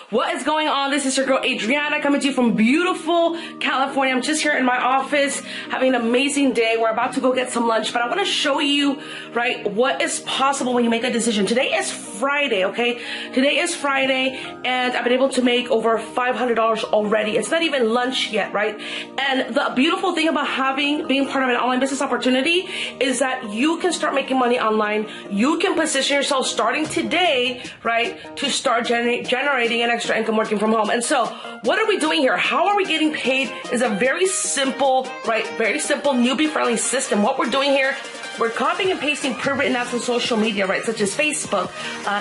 What is going on? This is your girl Adriana coming to you from beautiful California. I'm just here in my office having an amazing day. We're about to go get some lunch, but I want to show you, right, what is possible when you make a decision. Today is Friday, okay? Today is Friday, and I've been able to make over $500 already. It's not even lunch yet, right? And the beautiful thing about being part of an online business opportunity is that you can start making money online. You can position yourself starting today, right, to start generating an extra income working from home. And so what are we doing here? How are we getting paid is a very simple, right, very simple newbie friendly system. What we're doing here, we're copying and pasting pre-written ads on social media, right, such as Facebook,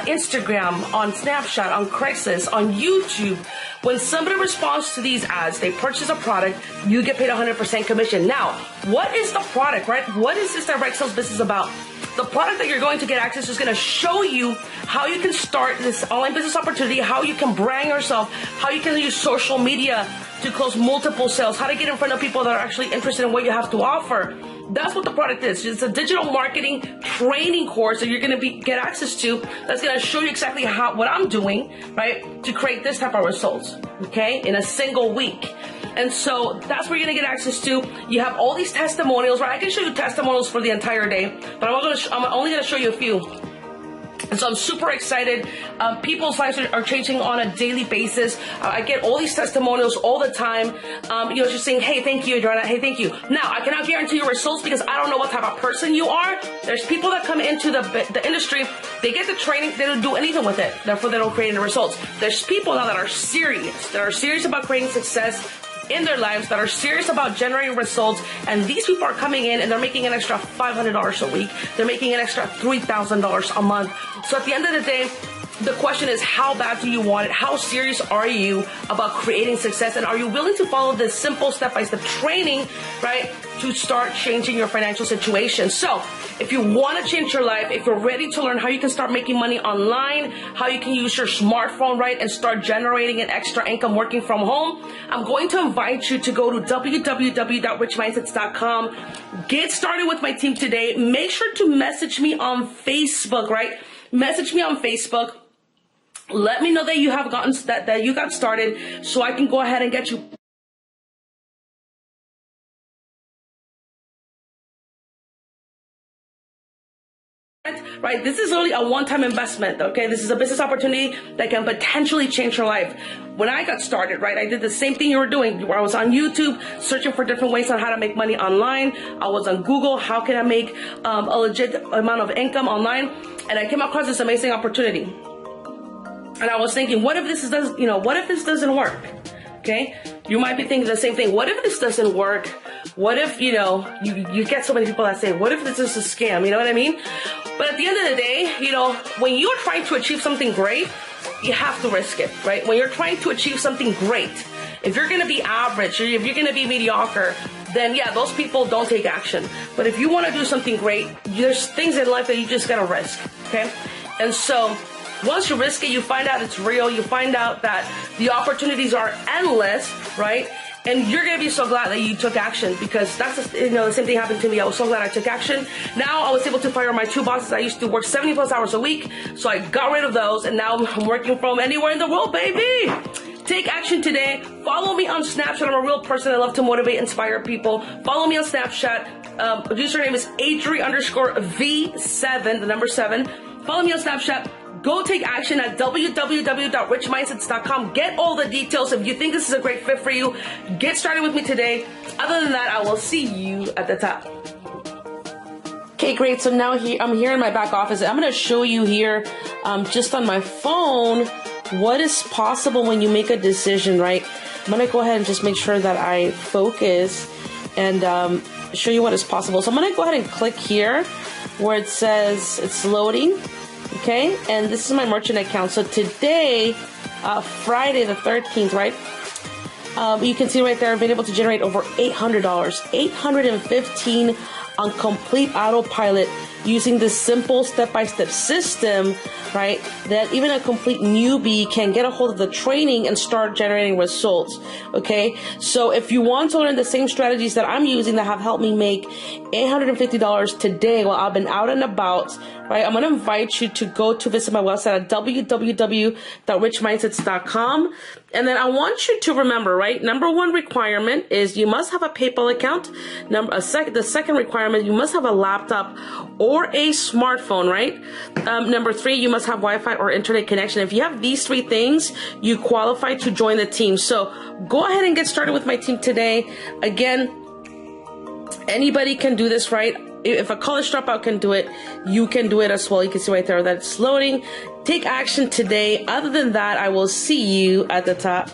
Instagram, on Snapchat, on Craigslist, on YouTube. When somebody responds to these ads, they purchase a product, you get paid 100% commission. Now, what is the product, right? What is this direct sales business about? The product that you're going to get access to is going to show you how you can start this online business opportunity, how you can brand yourself, how you can use social media to close multiple sales, how to get in front of people that are actually interested in what you have to offer. That's what the product is. It's a digital marketing training course that you're going to get access to that's going to show you exactly what I'm doing, right, to create this type of results, okay, in a single week. And so that's where you're going to get access to. You have all these testimonials, right? I can show you testimonials for the entire day, but I'm only going to show you a few. And so I'm super excited. People's lives are changing on a daily basis. I get all these testimonials all the time. Just saying, hey, thank you, Adriana. Hey, thank you. Now, I cannot guarantee your results because I don't know what type of person you are. There's people that come into the industry. They get the training. They don't do anything with it. Therefore, they don't create any results. There's people now that are serious about creating success in their lives, that are serious about generating results, and these people are coming in and they're making an extra $500 a week. They're making an extra $3,000 a month. So at the end of the day, the question is, how bad do you want it? How serious are you about creating success? And are you willing to follow this simple step-by-step training, right, to start changing your financial situation? So if you want to change your life, if you're ready to learn how you can start making money online, how you can use your smartphone, right, and start generating an extra income working from home, I'm going to invite you to go to www.richmindsets.com. Get started with my team today. Make sure to message me on Facebook, right? Message me on Facebook. Let me know that you have that you got started so I can go ahead and get you. Right, this is only a one-time investment, okay? This is a business opportunity that can potentially change your life. When I got started, right, I did the same thing you were doing, where I was on YouTube searching for different ways on how to make money online. I was on Google, how can I make a legit amount of income online? And I came across this amazing opportunity. And I was thinking, what if this doesn't work? Okay? You might be thinking the same thing. What if this doesn't work? What if, you get so many people that say, what if this is a scam? You know what I mean? But at the end of the day, when you're trying to achieve something great, you have to risk it, right? When you're trying to achieve something great, if you're going to be average or if you're going to be mediocre, then yeah, those people don't take action. But if you want to do something great, there's things in life that you just got to risk, okay? And so once you risk it, you find out it's real. You find out that the opportunities are endless, right? And you're going to be so glad that you took action, because that's, the same thing happened to me. I was so glad I took action. Now I was able to fire my two bosses. I used to work 70 plus hours a week. So I got rid of those, and now I'm working from anywhere in the world, baby. Take action today. Follow me on Snapchat. I'm a real person. I love to motivate, inspire people. Follow me on Snapchat. Username is Adri_V7, the number 7. Follow me on Snapchat. Go take action at www.richmindsets.com. Get all the details. If you think this is a great fit for you, get started with me today. Other than that, I will see you at the top. Okay, great. So now I'm here in my back office. I'm going to show you here just on my phone what is possible when you make a decision, right? I'm going to go ahead and just make sure that I focus and show you what is possible. So I'm going to go ahead and click here where it says it's loading. Okay, and this is my merchant account. So today, Friday the 13th, right? You can see right there, I've been able to generate over $800, $815 on complete autopilot using this simple step-by-step system, right, that even a complete newbie can get a hold of the training and start generating results, okay? So if you want to learn the same strategies that I'm using that have helped me make $850 today while I've been out and about, right, I'm going to invite you to go to visit my website at www.richmindsets.com. And then I want you to remember, right, number one requirement is you must have a PayPal account. The second requirement, you must have a laptop or a smartphone, right? Number three, you must have Wi-Fi or internet connection. If you have these three things, you qualify to join the team. So go ahead and get started with my team today. Again, anybody can do this, right? If a college dropout can do it, you can do it as well. You can see right there that it's loading. Take action today. Other than that, I will see you at the top.